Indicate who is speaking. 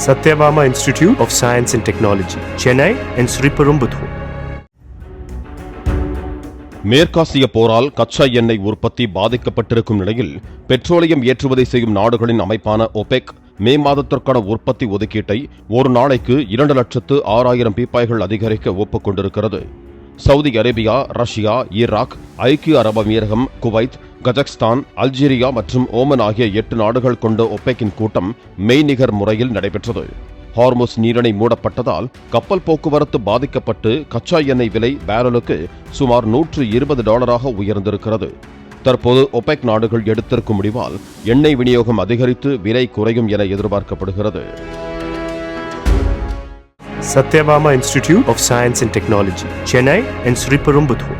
Speaker 1: Satyabama Institute of Science and Technology, Chennai and Sriperumbudur.
Speaker 2: மேற்காசிய போரால் கச்சா எண்ணெய் உற்பத்தி பாதிக்கப்பட்டிருக்கும் நிலையில் பெட்ரோலியம் ஏற்றுமதி செய்யும் நாடுகளின் அமைப்பான ஒபெக் மே மாதத்திற்கான உற்பத்தி ஒதுக்கீட்டை ஒரு நாளைக்கு 2,06,000 பீப்பாய்கள் அதிகரிக்க ஒப்புக்கொண்டிருக்கிறது. சவுதி அரேபியா, ரஷ்யா, ஈராக், ஐக்கிய அரபு அமீரகம், குவைத், கஜகஸ்தான், அல்ஜீரியா மற்றும் ஓமன் ஆகிய 8 நாடுகள் கொண்ட ஒபெக்கின் கூட்டம் மெய்நிகர் முறையில் நடைபெற்றது. ஹார்முஸ் நீரிணை மூடப்பட்டதால் கப்பல் போக்குவரத்து பாதிக்கப்பட்டு கச்சா எண்ணெய் விலை பேரலுக்கு சுமார் $120 உயர்ந்திருக்கிறது. தற்போது ஒபெக் நாடுகள் எடுத்திருக்கும் முடிவால் எண்ணெய் விநியோகம் அதிகரித்து விலை குறையும் என எதிர்பார்க்கப்படுகிறது.
Speaker 1: Satyabama Institute of Science and Technology, Chennai and Sriperumbudur.